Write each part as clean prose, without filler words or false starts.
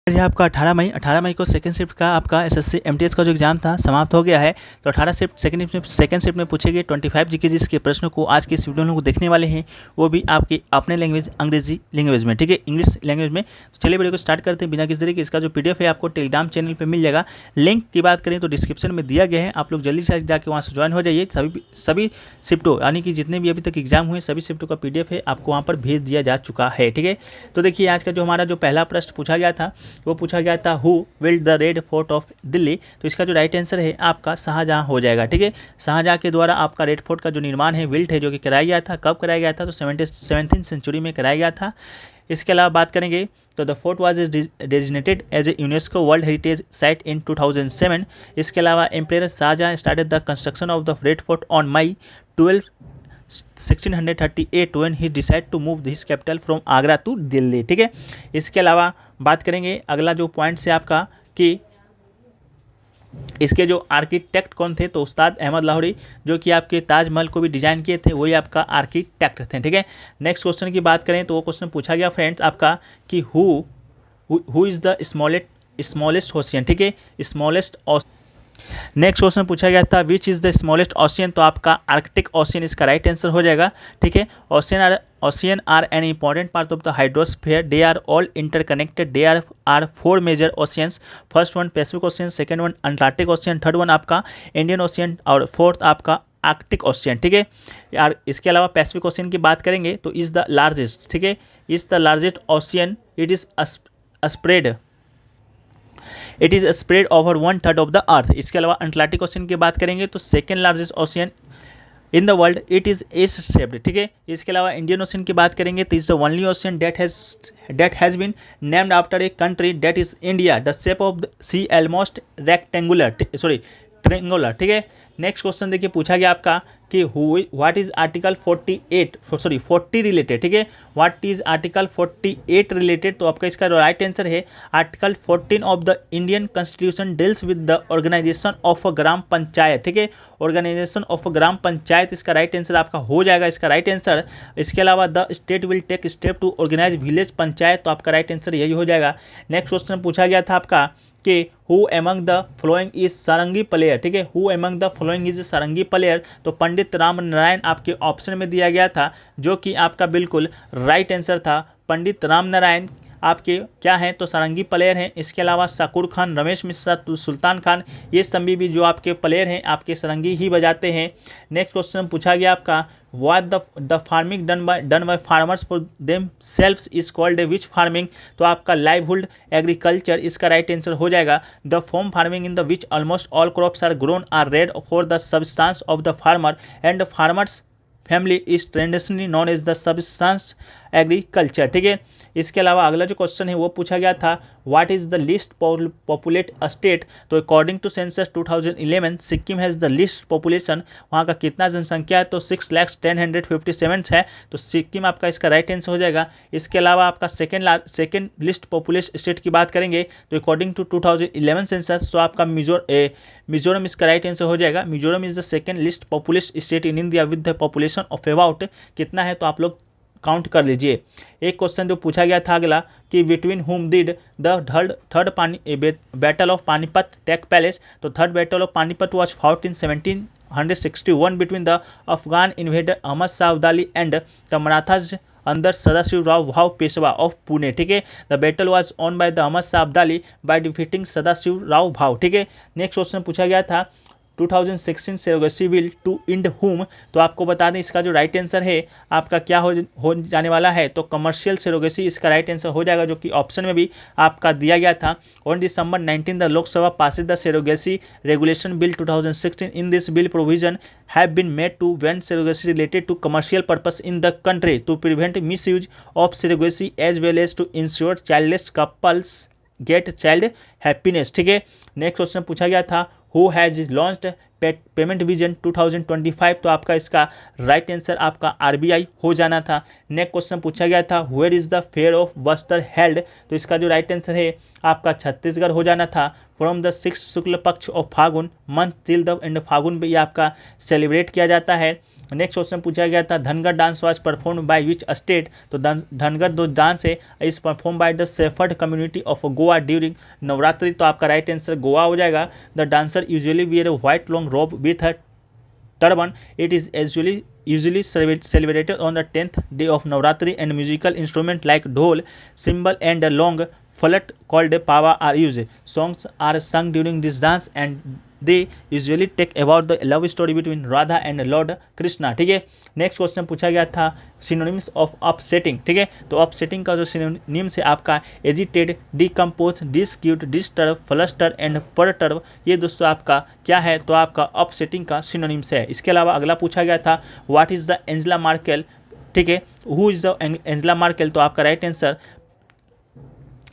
ये आपका 18 मई को सेकंड शिफ्ट का आपका एसएससी एमटीएस का जो एग्जाम था समाप्त हो गया है। तो 18 शिफ्ट सेकंड शिफ्ट में पूछे गए 25 जीके जिसके प्रश्नों को आज के इस वीडियो में लोग देखने वाले हैं, वो भी आपके अपने लैंग्वेज अंग्रेजी लैंग्वेज में, ठीक है, इंग्लिश लैंग्वेज में। तो चलिए वीडियो को स्टार्ट करते हैं बिना किसी तरीके। इसका जो पीडीएफ है आपको टेलीग्राम चैनल पर मिल जाएगा। लिंक की बात करें तो डिस्क्रिप्शन में दिया गया है, आप लोग जल्दी से जाकर वहाँ से ज्वाइन हो जाइए। सभी शिफ्टों यानी कि जितने भी अभी तक एग्जाम हुए सभी शिफ्टों का पीडीएफ है आपको वहाँ पर भेज दिया जा चुका है, ठीक है। तो देखिए आज का जो हमारा जो पहला प्रश्न पूछा गया था वो पूछा गया था who build the Red fort of Delhi. तो इसका जो राइट आंसर है आपका शाहजहां हो जाएगा, ठीक है। शाहजहां के द्वारा आपका रेड फोर्ट का जो निर्माण है बिल्ट है जो कि कराया गया था। कब कराया गया था? तो 17th सेंचुरी में कराया गया था। इसके अलावा बात करेंगे तो the fort was designated as a UNESCO world heritage site in 2007। इसके अलावा emperor Shah Jahan started the construction of the Red Fort on May 12 1638 when he decided to move his capital from Agra to Delhi, ठीक है। इसके अलावा बात करेंगे अगला जो पॉइंट है आपका कि इसके जो आर्किटेक्ट कौन थे, तो उस्ताद अहमद लाहौरी जो कि आपके ताजमहल को भी डिजाइन किए थे वही आपका आर्किटेक्ट थे, ठीक है। नेक्स्ट क्वेश्चन की बात करें तो वो क्वेश्चन पूछा गया फ्रेंड्स आपका कि who is the smallest ocean, ठीक है, स्मॉलेस्ट। नेक्स्ट क्वेश्चन पूछा गया था which is the smallest ocean, तो आपका आर्कटिक ओशियन इसका राइट आंसर हो जाएगा, ठीक है। Ocean are an important part of the hydrosphere, they are all interconnected, they are 4 major oceans. First one Pacific ocean, second one Antarctic ocean, third one आपका Indian ocean और fourth आपका Arctic ocean, ठीक है यार। इसके अलावा Pacific ocean की बात करेंगे तो इज़ द लार्जेस्ट, ठीक है, is the largest ocean, it is spread over 1/3 of the earth. इसके अलावा अटलांटिक ओशियन की बात करेंगे तो second largest ocean in the world, it is S shaped, ठीक है। इसके अलावा इंडियन ओशियन की बात करेंगे तो is the only ocean that has been named after a country, that is India. The shape of the sea almost triangular, ठीक है। नेक्स्ट क्वेश्चन देखिए पूछा गया आपका कि व्हाट इज आर्टिकल 40 रिलेटेड, ठीक है, व्हाट इज आर्टिकल 48 रिलेटेड। तो आपका इसका राइट आंसर है article 14 of the Indian constitution deals with the organisation of a gram panchayat, ठीक है, organisation of a gram panchayat इसका राइट आंसर आपका हो जाएगा, इसका राइट आंसर। इसके अलावा the state will take step to organize village panchayat, तो आपका राइट आंसर यही हो जाएगा। नेक्स्ट क्वेश्चन पूछा गया था आपका कि who among the following is sarangi player, ठीक है, who among the following is sarangi player. तो पंडित राम नारायण आपके ऑप्शन में दिया गया था जो कि आपका बिल्कुल राइट आंसर था। पंडित राम नारायण आपके क्या हैं तो सारंगी प्लेयर हैं। इसके अलावा शाकुर खान, रमेश मिश्रा, सुल्तान खान, ये सभी भी जो आपके प्लेयर हैं आपके सारंगी ही बजाते हैं। नेक्स्ट क्वेश्चन पूछा गया आपका what the farming done by farmers for themselves is called which farming. तो आपका लाइवहुड एग्रीकल्चर इसका राइट आंसर हो जाएगा। The form farming in the which almost all crops are grown are red for the substance of the farmer and farmers family is traditionally known as the substance agriculture, ठीक है। इसके अलावा अगला जो question है वो पूछा गया था what is the least populate state. तो according to census 2011 Sikkim has the least population, वहाँ का कितना जनसंख्या है तो 6,10,57 है, तो सिक्किम आपका इसका राइट आंसर हो जाएगा। इसके अलावा आपका सेकेंड लिस्ट पॉपुलेट स्टेट की बात करेंगे तो अकॉर्डिंग टू 2011 सेंसस तो आपका मिजोरम इसका राइट आंसर हो जाएगा। Mizoram is the second list populate state in India with the population of about कितना है तो आप लोग काउंट कर लीजिए। एक क्वेश्चन जो पूछा गया था अगला कि between whom did the third battle of Panipat take place. तो third battle of Panipat was fought in 1761 between the Afghan invader Ahmad Shah Abdali and the Marathas under Sadashiv Rao Bhau Peshwa of Pune, ठीक है। The battle was won by the Ahmad Shah Abdali by defeating Sadashiv Rao Bhau, ठीक है। Next question पूछा गया था 2016 surrogacy bill to end हुम। तो आपको बता दें इसका जो राइट आंसर है आपका क्या हो जाने वाला है तो कमर्शियल सरोगेसी इसका राइट आंसर हो जाएगा जो कि ऑप्शन में भी आपका दिया गया था। On December 19 the Lok Sabha passes the surrogacy regulation bill 2016। In this bill provision have been made to ban surrogacy related to commercial purpose in the country to prevent misuse of surrogacy as well as to ensure childless couples get child happiness, ठीक है। Next question पूछा गया था who has launched payment vision 2025। तो आपका इसका right answer आपका RBI हो जाना था। नेक्स्ट क्वेश्चन पूछा गया था where is the fair of Bastar held. तो इसका जो राइट आंसर है आपका छत्तीसगढ़ हो जाना था। From the 6 Shukla Paksha of Phagun month till the end Phagun पे ये आपका सेलिब्रेट किया जाता है। नेक्स्ट क्वेश्चन पूछा गया था Dhangar dance was perform by which state, तो धनगर जो डांस है इस perform by the shepherd community of Goa during Navratri, तो आपका राइट आंसर गोवा हो जाएगा। The dancer usually wear a white long robe with a turban. It is usually celebrated on the 10th day of Navratri, and musical instruments like dhol, cymbal and a long flute called a pawa are used. Songs are sung during this dance and they usually take about the love story between Radha and Lord Krishna। ठीक है, next question पूछा गया था synonyms of upsetting. ठीक है, तो upsetting का जो सिनोनिम्स है आपका agitated, decompose, disquiet, disturb, fluster and perturb, ये दोस्तों आपका क्या है, तो आपका अपसेटिंग का सिनोनिम्स है। इसके अलावा अगला पूछा गया था what is the Angela Merkel. ठीक है, who is the Angela Merkel, तो आपका right answer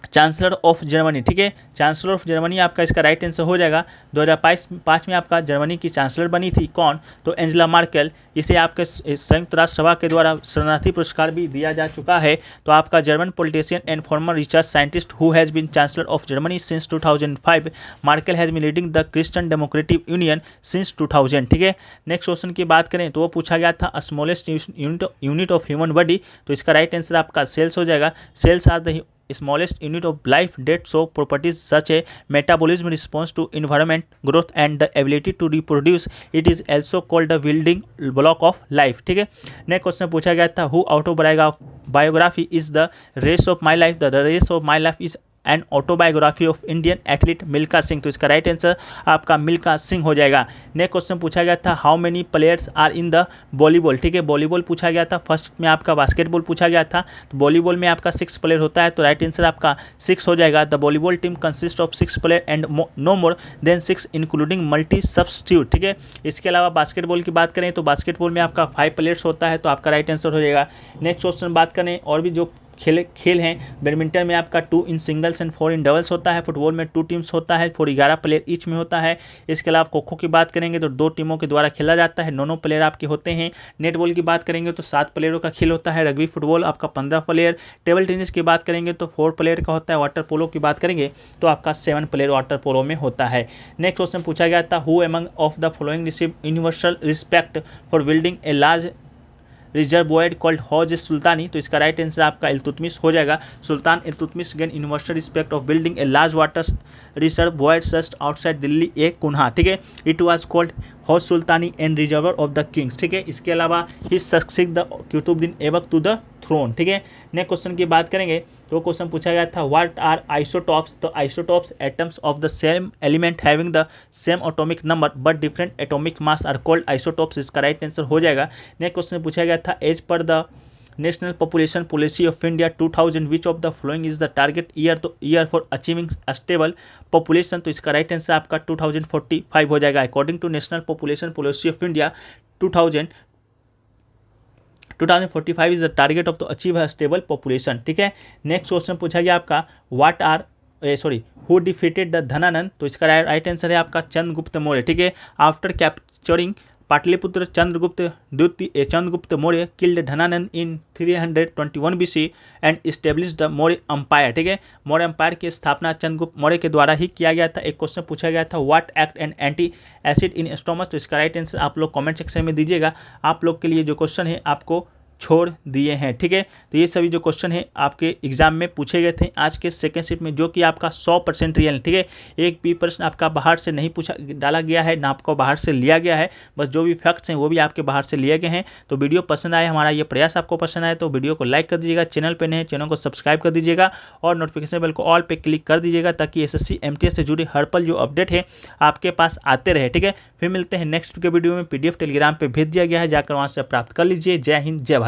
chancellor of Germany. ठीक है, चांसलर ऑफ जर्मनी आपका इसका राइट आंसर हो जाएगा। 2005 में आपका जर्मनी की चांसलर बनी थी कौन, तो एंजेला मार्केल। इसे आपके संयुक्त राष्ट्र सभा के द्वारा शरणार्थी पुरस्कार भी दिया जा चुका है। तो आपका German politician and former research scientist who has been chancellor of Germany since 2005। Merkel has been leading the Christian Democratic Union since 2000। ठीक है, नेक्स्ट क्वेश्चन की बात करें तो वो पूछा गया था smallest unit of human body, तो इसका राइट आंसर आपका सेल्स हो जाएगा। Cells are the smallest unit of life that show properties such as metabolism, response to environment, growth and the ability to reproduce. It is also called the building block of life। ठीक है, next question पूछा गया था who autobiography is the race of my life, the race of my life is and autobiography of Indian athlete Milkha Singh, तो इसका right answer आपका मिल्खा सिंह हो जाएगा। नेक्स्ट क्वेश्चन पूछा गया था how many players are in the volleyball. ठीक है, वॉलीबॉल पूछा गया था, फर्स्ट में आपका बास्केटबॉल पूछा गया था, तो वॉलीबॉल में आपका 6 प्लेयर होता है, तो राइट आंसर आपका 6 हो जाएगा। The volleyball team consist of 6 player and no more than 6 including multi substitute. ठीक है, इसके अलावा बास्केटबॉल की बात करें तो बास्केटबॉल में आपका 5 प्लेयर्स होता है, तो आपका राइट आंसर हो जाएगा। नेक्स्ट क्वेश्चन बात करें और भी जो खेल हैं, बैडमिंटन में आपका 2 इन सिंगल्स एंड 4 इन डबल्स होता है, फुटबॉल में 2 टीम्स होता है, 11 प्लेयर ईच में होता है। इसके अलावा खो खो की बात करेंगे तो 2 टीमों के द्वारा खेला जाता है, 9 प्लेयर आपके होते हैं। नेटबॉल की बात करेंगे तो 7 प्लेयरों का खेल होता है। रग्बी फुटबॉल आपका 15 प्लेयर। टेबल टेनिस की बात करेंगे तो 4 प्लेयर का होता है। वाटर पोलो की बात करेंगे तो आपका 7 प्लेयर वाटर पोलो में होता है। नेक्स्ट क्वेश्चन पूछा गया था who among of the following receive universal respect for building a large reservoir called Hauz सुल्तानी, तो इसका राइट आंसर आपका इल्तुतमिश हो जाएगा। Sultan Iltutmish gain universal respect of building a large water reservoir just outside Delhi a कुन्हा। ठीक है, it was called Hauz Sultani and reservoir of the kings. ठीक है, इसके अलावा he succeed the Qutbuddin Aibak to the throne. ठीक है, नेक्स्ट क्वेश्चन की बात करेंगे तो क्वेश्चन पूछा गया था व्हाट आर आइसोटॉप्स, तो isotopes atoms of the same element having the same atomic number but different atomic mass are called isotopes, इसका राइट आंसर हो जाएगा। नेक्स्ट क्वेश्चन पूछा गया था as per the national population policy of India 2000 which of the following is the target year for achieving stable population, तो इसका right answer आपका 2045 हो जाएगा। According to national population policy of India 2045 is the target of the achieve a stable population. ठीक है, next question पूछा गया आपका हु डिफीटेड द धनानंद, तो इसका राइट आंसर है आपका चंद्रगुप्त मौर्य। ठीक है, after capturing Pataliputra Chandragupta Maurya killed Dhanananda in 321 BC and establish the Maurya empire. ठीक है, मौर्य अम्पायर की स्थापना चंद्रगुप्त मौर्य के द्वारा ही किया गया था। एक क्वेश्चन पूछा गया था what act and anti acid in stomach, तो इसका राइट आंसर आप लोग कमेंट सेक्शन में दीजिएगा। आप लोग के लिए जो क्वेश्चन है आपको छोड़ दिए हैं। ठीक है, तो ये सभी जो क्वेश्चन है आपके एग्जाम में पूछे गए थे आज के सेकंड शिफ्ट में, जो कि आपका 100% रियल। ठीक है, एक भी प्रश्न आपका बाहर से नहीं डाला गया है ना आपको बाहर से लिया गया है, बस जो भी फैक्ट्स हैं वो भी आपके बाहर से लिए गए हैं। तो वीडियो पसंद आए, हमारा ये प्रयास आपको पसंद आए तो वीडियो को लाइक कर दीजिएगा, चैनल पर नए चैनल को सब्सक्राइब कर दीजिएगा और नोटिफिकेशन बेल को ऑल पे क्लिक कर दीजिएगा ताकि SSC MTS से जुड़े हर पल जो अपडेट है आपके पास आते रहे। ठीक है, फिर मिलते हैं नेक्स्ट के वीडियो में। PDF टेलीग्राम पर भेज दिया गया है, जाकर वहाँ से प्राप्त कर लीजिए। जय हिंद, जय भारत।